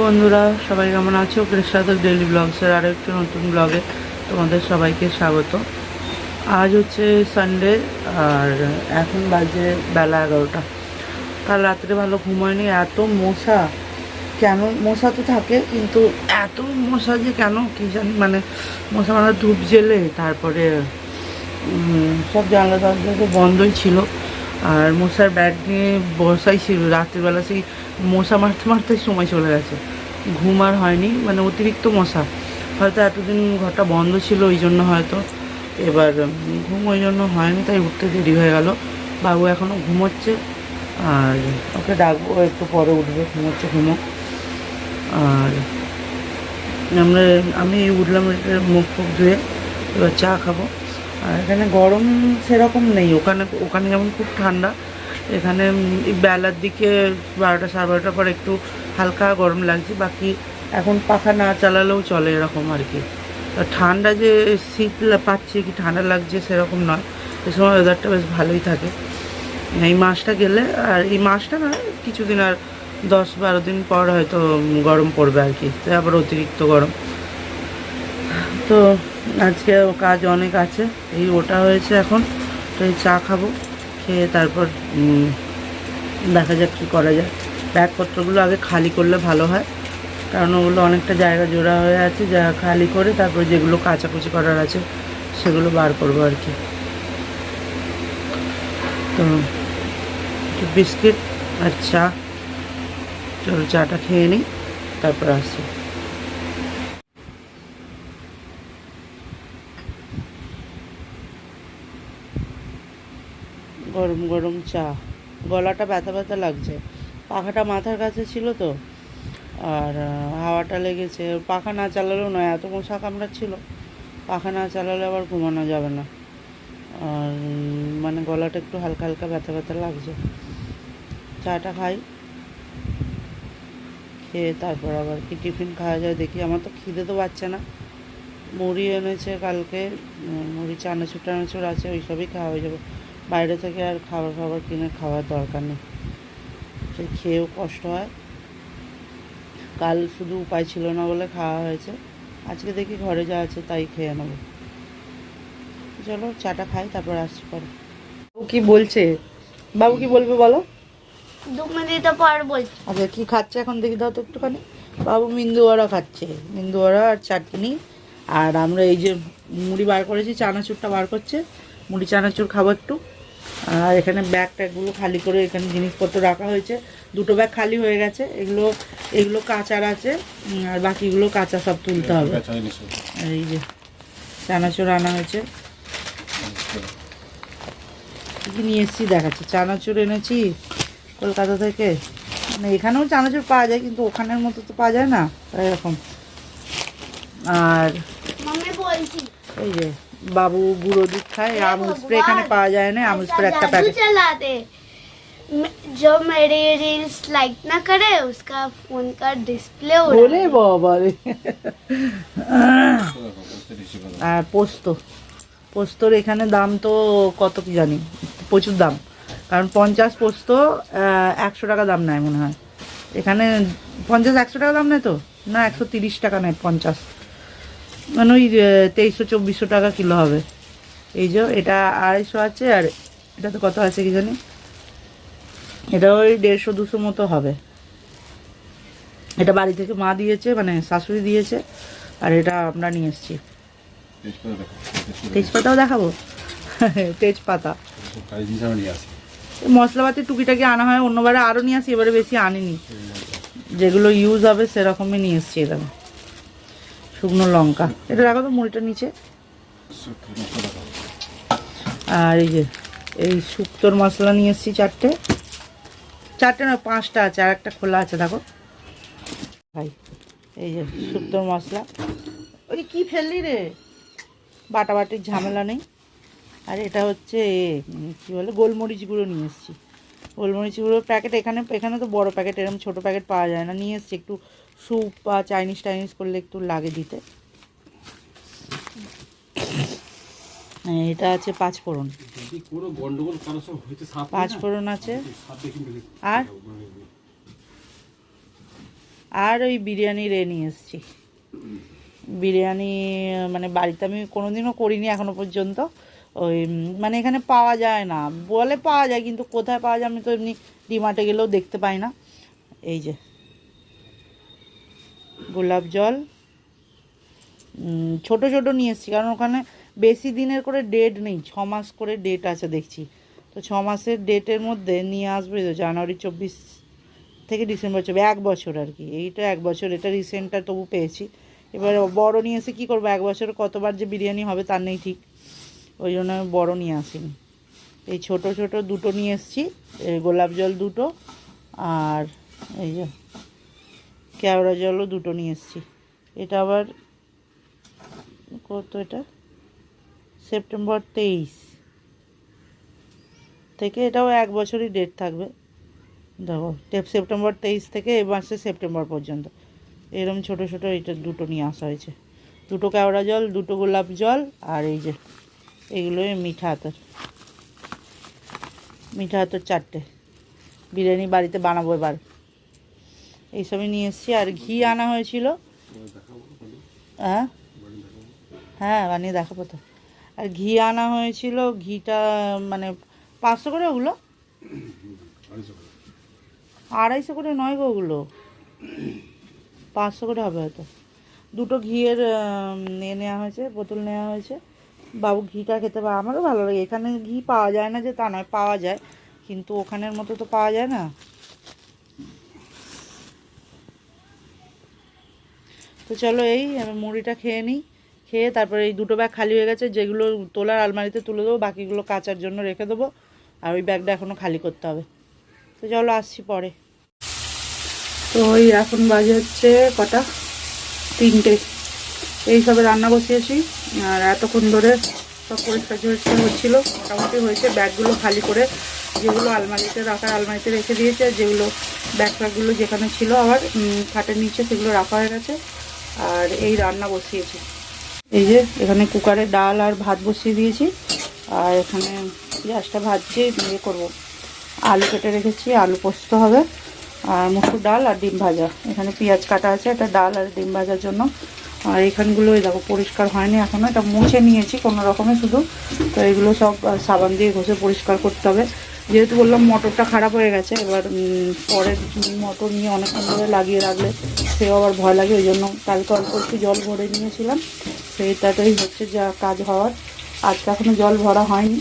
বন্ধুরা, সবাই কেমন আছো? কৃষ্ণাদক ডেইলি ব্লগসের আরও একটি নতুন ব্লগে তোমাদের সবাইকে স্বাগত। আজ হচ্ছে সানডে আর এখন বাজে বেলা 11টা। কাল রাত্রে ভালো ঘুম হয়নি, এত মশা। কেন মশা তো থাকে, কিন্তু এত মশা যে কেন কি জানি, মানে মশা মানে ধূপ জেলে তারপরে সব জানলা দরজা তো বন্ধই ছিল। আর মশার ব্যাট নিয়ে বসাই ছিল রাত্রিবেলা, সেই মশা মারতে মারতে সময় চলে গেছে, ঘুম আর হয়নি, মানে অতিরিক্ত মশা। হয়তো এতদিন ঘরটা বন্ধ ছিল ওই জন্য, হয়তো এবার ঘুম ওই জন্য হয়নি, তাই উঠতে দেরি হয়ে গেল। বাবু এখনও ঘুমোচ্ছে, আর ওকে ডাকবো, একটু পরে উঠবে, ঘুমো। আর আমি উঠলাম, মুখ ফুক ধুয়ে এবার চা খাবো। আর এখানে গরম সেরকম নেই, ওখানে যেমন খুব ঠান্ডা, এখানে বেলার দিকে 12টা সাড়ে 12টার পর একটু হালকা গরম লাগছে, বাকি এখন পাখা না চালালেও চলে এরকম আর কি। ঠান্ডা যে শীত পাচ্ছি কি ঠান্ডা লাগছে সেরকম নয়, এ সময় ওয়েদারটা বেশ ভালোই থাকে এই মাসটা গেলে। আর এই মাসটা না, কিছুদিন আর 10-12 দিন পর হয়তো গরম পড়বে আর কি, তাই আবার অতিরিক্ত গরম। তো আজকে কাজ অনেক আছে, এই ওটা হয়েছে এখন, তো এই চা খাবো, খেয়ে তারপর দেখা যাক কী করা যায়। ব্যাগপত্রগুলো আগে খালি করলে ভালো হয়, কারণ ওগুলো অনেকটা জায়গা জোড়া হয়ে আছে, যা খালি করে তারপর যেগুলো কাচাকুচি করার আছে সেগুলো বার করবো আর কি। তো একটু বিস্কিট আর চা, চলো চাটা খেয়ে নিই, তারপর আসছি। গরম গরম চা, গলাটা ব্যথা ব্যথা লাগছে, পাখাটা মাথার কাছে ছিল তো, আর হাওয়াটা লেগেছে। পাখা না চালালেও নয়, এত মশা কামড়াচ্ছিল, পাখা না চালালে আবার ঘুমানো যাবে না। আর মানে গলাটা একটু হালকা হালকা ব্যথা ব্যথা লাগছে। চাটা খাই, খেয়ে তারপর আবার কি টিফিন খাওয়া যায় দেখি। আমার তো খিদে তো পাচ্ছে না, মুড়ি এনেছে কালকে, মুড়ি চানাচুর আছে, ওই সবই খাওয়া হয়ে যাবে। বাইরে থেকে আর খাবার কিনে খাওয়ার দরকার নেই, সে খেয়েও কষ্ট হয়। কাল শুধু উপায় ছিল না বলে খাওয়া হয়েছে, আজকে দেখি ঘরে যা আছে তাই খেয়ে নেবো। চলো চাটা খাই, তারপর আসছি পরে। বাবু কি বলছে, বাবু কি বলবে বলো? 2 মিনিট পর বলছি। আচ্ছা, কি খাচ্ছে এখন দেখি দাও তো একটুখানি। বাবু মিন্দুয়ারা খাচ্ছে, মিন্দুয়ারা আর চাটনি। আর আমরা এই যে মুড়ি বার করেছি, চানাচুরটা বার করছে, মুড়ি চানাচুর খাবো একটু। আর এখানে ব্যাগ ট্যাগগুলো খালি করে এখানে জিনিসপত্র রাখা হয়েছে, 2টো ব্যাগ খালি হয়ে গেছে, এগুলো কাঁচার আছে, আর বাকিগুলো কাঁচা সব তুলতে হবে। এই যে চানাচুর আনা হয়েছে, কী নিয়ে এসেছি দেখাচ্ছি। চানাচুর এনেছি কলকাতা থেকে, মানে এখানেও চানাচুর পাওয়া যায় কিন্তু ওখানের মতো তো পাওয়া যায় না, তাই এরকম। আর মম্মি বলছি এই যে বাবু গুঁড়ো দুধ খায়, আমুল স্প্রে এখানে পাওয়া যায় না, আমুল স্প্রে একটা প্যাকেট। चला दे जो मेरी रील्स लाइक ना करे उसका फोन का डिस्प्ले বলে বাবা রে। আর পোস্তর এখানে দাম তো কত কি জানি, প্রচুর দাম, কারণ 50 পোস্ত 100 টাকা দাম নেয় মনে হয় এখানে। 50-100 টাকা দাম নেয় তো, না 130 টাকা নেয় 50, মানে ওই 2300-2400 টাকা কিলো হবে। এই যে এটা 250 আছে, আর এটা তো কত আছে কি জানি, এটা ওই 150-200 মতো হবে। এটা বাড়ি থেকে মা দিয়েছে, মানে শাশুড়ি দিয়েছে, আর এটা আমরা নিয়ে এসেছি। তেজপাতাও দেখাবো, তেজপাতা মশলাপাতি টুকিটাকি আনা হয়, অন্যবারে আরও নিয়ে আসি, এবারে বেশি আনিনি, যেগুলো ইউজ হবে সেরকমই নিয়ে এসেছি। এটা শুকনো লঙ্কা, এটা রাখো তো মুড়িটা নিচে। আর এই যে এই শুক্তোর মশলা নিয়ে এসেছি 4টে না 5টা আছে, আর একটা খোলা আছে দেখো ভাই। এই যে শুক্তোর মশলা, ওই কি ফেললি রে, বাটাবাটির ঝামেলা নেই। আর এটা হচ্ছে কী বলে, গোলমরিচ গুঁড়ো নিয়ে এসেছি, গোলমরিচ গুঁড়োর প্যাকেট। এখানে তো বড় প্যাকেট, এরকম ছোটো প্যাকেট পাওয়া যায় না, নিয়ে এসেছি একটু স্যুপ বা চাইনিজ করলে একটু লাগে দিতে। এটা আছে 5 ফোড়ন, 5 ফোড়ন আছে, আর ওই বিরিয়ানির নিয়ে এসেছি। বিরিয়ানি মানে বাড়িতে আমি কোনোদিনও করিনি এখনো পর্যন্ত। ওই মানে এখানে পাওয়া যায় না, বলে পাওয়া যায় কিন্তু কোথায় পাওয়া যায় আমি তো এমনি ডিমার্টে গেলেও দেখতে পাই না। এই যে গোলাপ জল ছোট ছোট নিয়ে এসেছি, কারণ ওখানে বেশি দিনের করে ডেট নেই, 6 মাস করে ডেট আছে দেখছি। তো 6 মাসের ডেটের মধ্যে নিয়ে আসবে তো জানুয়ারি 24 থেকে ডিসেম্বর 24, 1 বছর আর কি। এইটা 1 বছর, এটা রিসেন্টটা তবু পেয়েছি। এবার বড় নিয়ে এসে কী করবো, 1 বছরে কতবার যে বিরিয়ানি হবে তার নেই ঠিক, ওই জন্য আমি বড়ো নিয়ে আসিনি। এই ছোট ছোট দুটো নিয়ে এসেছি, গোলাপ জল দুটো, আর এই যে কেওড়া জলও দুটো নিয়ে এসেছি। এটা আবার কত, এটা সেপ্টেম্বর 23 থেকে, এটাও 1 বছরই ডেট থাকবে। দেখো সেপ্টেম্বর 23 থেকে এই মাসে সেপ্টেম্বর পর্যন্ত এরকম ছোট ছোট এটা দুটো নিয়ে আসা হয়েছে। দুটো কেওড়া জল, দুটো গোলাপ জল, আর এই যে এগুলোই মিঠা আতর। মিঠা আতর 4টে, বিরিয়ানি বাড়িতে বানাবো এবার। এইসবই নিয়ে এসেছি। আর ঘি আনা হয়েছিল, হ্যাঁ হ্যাঁ বানিয়ে দেখাবো তো। আর ঘি আনা হয়েছিল, ঘিটা মানে 500 করে ওগুলো, 250 করে নয় গো, ওগুলো 500 করে হবে হয়তো। দুটো ঘিয়ের নেওয়া হয়েছে, বোতল নেওয়া হয়েছে। বাবু ঘিটা খেতে পারে, আমারও ভালো লাগে। এখানে ঘি পাওয়া যায় না যে তা নয়, পাওয়া যায়, কিন্তু ওখানের মতো তো পাওয়া যায় না। তো চলো এই আমি মুড়িটা খেয়ে নিই, খেয়ে তারপরে এই দুটো ব্যাগ খালি হয়ে গেছে, যেগুলো তোলার আলমারিতে তুলে দেবো, বাকিগুলো কাচার জন্য রেখে দেবো। আর ওই ব্যাগটা এখনও খালি করতে হবে। তো চলো আসছি পরে। তো ওই এখন বাজে হচ্ছে কটা, 3টে। এই সবে রান্না বসিয়েছি, আর এতক্ষণ ধরে সব পরিষ্কার হচ্ছিলো, মোটামুটি হয়েছে। ব্যাগগুলো খালি করে যেগুলো আলমারিতে রাখার আলমারিতে রেখে দিয়েছে, আর যেগুলো ব্যাগ ফ্যাগগুলো যেখানে ছিল আবার খাটের নিচে সেগুলো রাখা হয়ে গেছে। আর এই রান্না বসিয়েছি, এই যে এখানে কুকারে ডাল আর ভাত বসিয়ে দিয়েছি। আর এখানে পেঁয়াজটা ভাজছি, ইয়ে করবো, আলু কেটে রেখেছি, আলু পোস্ত হবে, আর মুসুর ডাল আর ডিম ভাজা। এখানে পেঁয়াজ কাটা আছে, এটা ডাল আর ডিম ভাজার জন্য। আর এখানগুলো এই দেখো পরিষ্কার হয়নি এখনও, এটা মুছে নিয়েছি কোনো রকমে শুধু। তো এগুলো সব সাবান দিয়ে ঘষে পরিষ্কার করতে হবে। যেহেতু বললাম মোটরটা খারাপ হয়ে গেছে, এবার পরে মোটর নিয়ে অনেকক্ষণ ধরে লাগিয়ে রাখলে সেও আবার ভয় লাগে, ওই জন্য কালকে অল্প একটু জল ভরে নিয়েছিলাম, সেইটাতেই হচ্ছে যা কাজ হওয়ার। আজকে এখনও জল ভরা হয়নি,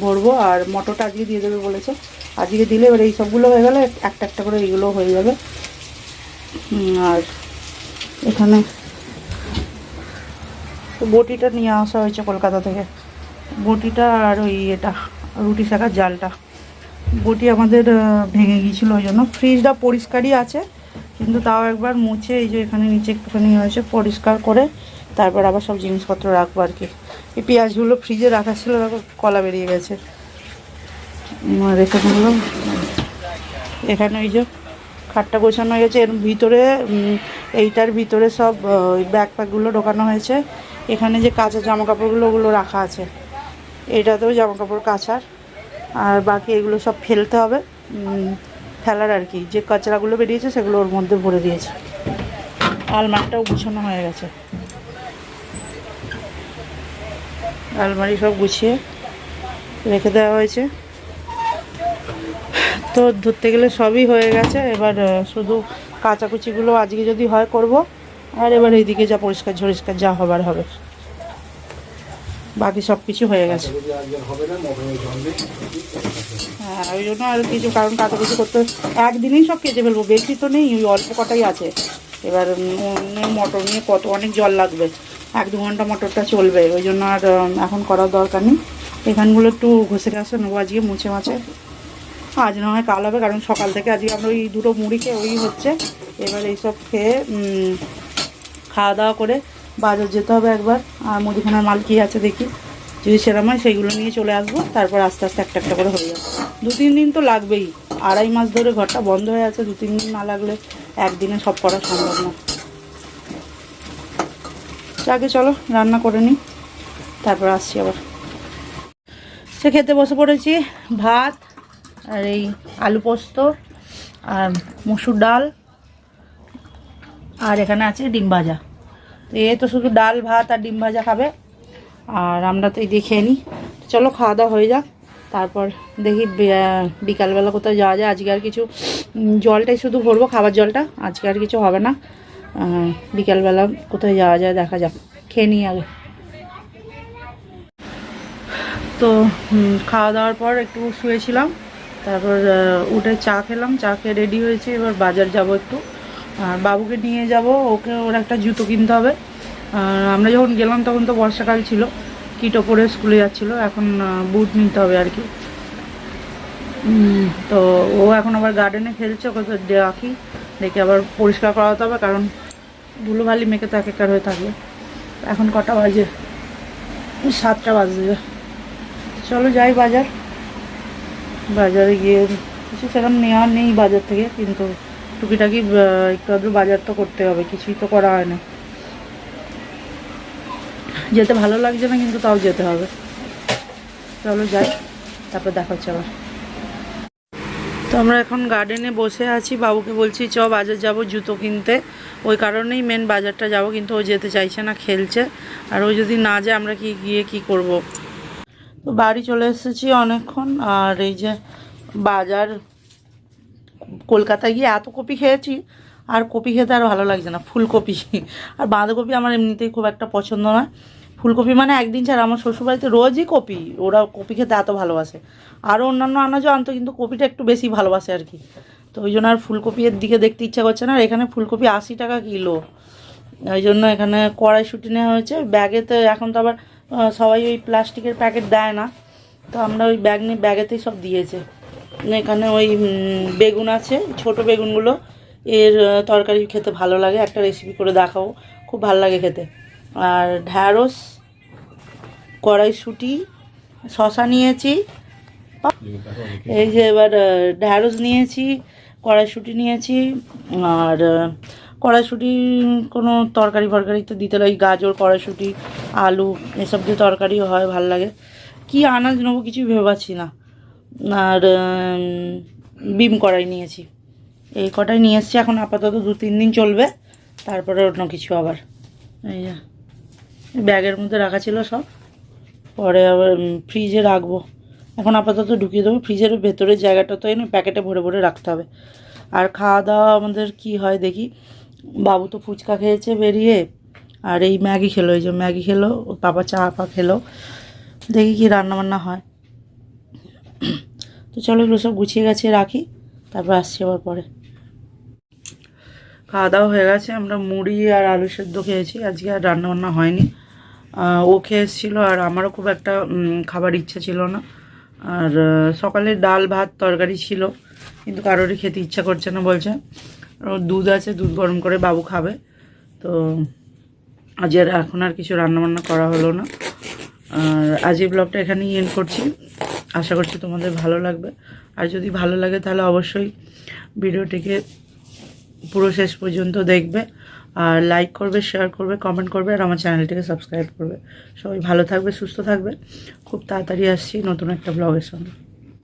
ভরবো। আর মোটরটা আজকে দিয়ে দেবে বলেছে, আজকে দিলে এবার এই সবগুলো হয়ে গেলে একটা একটা করে এইগুলো হয়ে যাবে। আর এখানে বটিটা নিয়ে আসা হয়েছে কলকাতা থেকে, বটিটা আর ওই এটা রুটি শেখার জালটা। বটি আমাদের ভেঙে গিয়েছিলো, ওই জন্য। ফ্রিজটা পরিষ্কারই আছে, কিন্তু তাও একবার মুছে এই যে এখানে নিচে একটুখানি হয়েছে পরিষ্কার করে তারপর আবার সব জিনিসপত্র রাখবো আর কি। এই পেঁয়াজগুলো ফ্রিজে রাখা ছিল, দেখো কলা বেরিয়ে গেছে। রেখে দিলাম। এখানে ওই যে খাটটা গোছানো হয়ে গেছে, এর ভিতরে এইটার ভিতরে সব ওই ব্যাগ প্যাকগুলো ঢোকানো হয়েছে। এখানে যে কাঁচা জামা কাপড়গুলো ওগুলো রাখা আছে, এইটাতেও জামা কাপড় কাচার। আর বাকি এগুলো সব ফেলতে হবে, ফেলার আর কি, যে কাচরাগুলো বেরিয়েছে সেগুলো ওর মধ্যে ভরে দিয়েছে। আলমারিটাও গুছানো হয়ে গেছে, আলমারি সব গুছিয়ে রেখে দেওয়া হয়েছে। তো ধরতে গেলে সবই হয়ে গেছে, এবার শুধু কাচাকুচিগুলো আজকে যদি হয় করব। আর এবার এইদিকে যা পরিষ্কার ঝরিষ্কার যা হবার হবে, বাকি সব কিছু হয়ে গেছে। হ্যাঁ ওই জন্য আর কিছু, কারণ কাচাকুচি করতে একদিনেই সব কেচে ফেলবো, বেশি তো নেই, ওই অল্প কটাই আছে। এবার মটর নিয়ে কত অনেক জল লাগবে, 1-2 ঘন্টা মটরটা চলবে, ওই জন্য আর এখন করার দরকার নেই। এখানগুলো একটু ঘষে ঘাসে নেবো আজকে, মুছে মাছে। আজ না হয় কাল হবে, কারণ সকাল থেকে আজকে আমরা ওই দুটো মুড়ি খেয়ে ওই হচ্ছে। এবার এইসব খেয়ে খাওয়া দাওয়া করে বাজার যেতে হবে একবার, আর মুদিখানার মাল কী আছে দেখি, যদি সেরকম হয় সেইগুলো নিয়ে চলে আসবো। তারপর আস্তে আস্তে একটা একটা করে হয়ে যাবে। 2-3 দিন তো লাগবেই, 2.5 মাস ধরে ঘরটা বন্ধ হয়ে আছে, 2-3 দিন না লাগলে একদিনে সব করা সম্ভব না। আগে চলো রান্না করে নিই, তারপর আসছি আবার। সে খেতে বসে পড়েছি, ভাত আর এই আলু পোস্ত আর মসুর ডাল, আর এখানে আছে ডিম ভাজা। তো এ তো শুধু ডাল ভাত আর ডিম ভাজা খাবে, আর আমরা তো এই দিয়ে খেয়ে নিই। চলো খাওয়া দাওয়া হয়ে যাক, তারপর দেখি বিকালবেলা কোথাও যাওয়া যায়। আজকে আর কিছু জলটাই শুধু ভরবো, খাবার জলটা, আজকে আর কিছু হবে না। বিকালবেলা কোথায় যাওয়া যায় দেখা যাক, খেয়ে নিই আগে। তো খাওয়া দাওয়ার পর একটু শুয়েছিলাম, তারপর উঠে চা খেলাম, চা খেয়ে রেডি হয়েছি, এবার বাজার যাব একটু। আর বাবুকে নিয়ে যাব, ওকে ওর একটা জুতো কিনতে হবে। আমরা যখন গেলাম তখন তো বর্ষাকাল ছিল, কিটো পরে স্কুলে যাচ্ছিলো, এখন বুট নিতে হবে আর কি। তো ও এখন আবার গার্ডেনে খেলছে, ওকে তো রাখি, দেখে আবার পরিষ্কার করাতে হবে, কারণ ধুলোবালি মেখে তো একাকার হয়ে থাকবে। এখন কটা বাজে? 7টা বাজে। চলো যাই বাজারে গিয়ে কিছু সেরকম নেওয়ার নেই বাজার থেকে, কিন্তু টুকিটাকি একটু আধটু বাজার তো করতে হবে, কিছুই তো করা হয় না। যেতে ভালো লাগছে না, কিন্তু তাও যেতে হবে। চলো যাই, তারপর দেখা হচ্ছে আবার। তো আমরা এখন গার্ডেনে বসে আছি, বাবুকে বলছি চ বাজার যাব জুতো কিনতে, ওই কারণেই মেন বাজারটা যাব, কিন্তু ও যেতে চাইছে না, খেলছে। আর ও যদি না যায় আমরা গিয়ে কি করব। তো বাড়ি চলে এসেছি অনেকক্ষণ, আর এই যে বাজার, কলকাতায় গিয়ে এত কপি খেয়েছি, আর কপি খেতে আর ভালো লাগছে না, ফুলকপি। আর বাঁধাকপি আমার এমনিতেই খুব একটা পছন্দ নয়, ফুলকপি মানে একদিন ছাড়া। আমার শ্বশুরবাড়িতে রোজই কপি, ওরা কপি খেতে এত ভালোবাসে। আরও অন্যান্য আনাজও আনতো, কিন্তু কপিটা একটু বেশি ভালোবাসে আর কি। তো ওই জন্য আর ফুলকপির দিকে দেখতে ইচ্ছা করছে না। আর এখানে ফুলকপি 80 টাকা কিলো, ওই জন্য এখানে কড়াইশুঁটি নেওয়া হয়েছে ব্যাগেতে। এখন তো আবার সবাই ওই প্লাস্টিকের প্যাকেট দেয় না, তো আমরা ওই ব্যাগেতেই সব দিয়েছে। এখানে ওই বেগুন আছে, ছোট বেগুনগুলো, এর তরকারি খেতে ভালো লাগে, একটা রেসিপি করে দেখাও, খুব ভালো লাগে খেতে। আর ঢ্যাঁড়স, কড়াইশুঁটি, শশা নিয়েছি, এই যে এবার ঢ্যাঁড়স নিয়েছি, কড়াইশুঁটি নিয়েছি। আর কড়াইশুঁটি কোনো তরকারি ফরকারিতে দিতে লাগে, গাজর, কড়াইশুঁটি, আলু এসব দিয়ে তরকারিও হয়, ভালো লাগে। কি আনাজ নেবো কিছুই ভেবে পাচ্ছি না। আর বিম কড়াই নিয়েছি, এই কটাই নিয়ে এসেছি। এখন আপাতত 2-3 দিন চলবে, তারপরে অন্য কিছু আবার। এই যে ব্যাগের মধ্যে রাখা ছিল সব, পরে আবার ফ্রিজে রাখবো। এখন আপাতত ঢুকিয়ে দেবো ফ্রিজের ভেতরের জায়গাটা, তো এনে প্যাকেটে ভরে ভরে রাখতে হবে। আর খাওয়া দাওয়া আমাদের কি হয় দেখি। বাবু তো ফুচকা খেয়েছে বেরিয়ে, আর এই ম্যাগি খেলো, এই যে ম্যাগি খেলো, ওর পাপা চা খেলো। দেখি কি রান্নাবান্না হয়। তো চলো এগুলো সব গুছিয়ে গাছিয়ে রাখি, তারপর আসছি আবার পরে। খাওয়া দাওয়া হয়ে গেছে, আমরা মুড়ি আর আলু সেদ্ধ খেয়েছি, আজকে আর রান্নাবান্না হয়নি। ও খেয়ে এসেছিলো, আর আমারও খুব একটা খাবার ইচ্ছা ছিল না। আর সকালে ডাল ভাত তরকারি ছিল, কিন্তু কারোরই খেতে ইচ্ছা করছে না বলছে। ওর দুধ আছে, দুধ গরম করে বাবু খাবে। তো আজ আর এখন আর কিছু রান্নাবান্না করা হলো না। আর আজ এই ব্লগটা এখানেই এন্ড করছি, আশা করছি তোমাদের ভালো লাগবে। আর যদি ভালো লাগে তাহলে অবশ্যই ভিডিওটিকে পুরো শেষ পর্যন্ত দেখবে, আর লাইক করবে, শেয়ার করবে, কমেন্ট করবে, আর আমার চ্যানেলটিকে সাবস্ক্রাইব করবে। সবাই ভালো থাকবে, সুস্থ থাকবে। খুব তাড়াতাড়ি আসছি নতুন একটা ব্লগের সঙ্গে।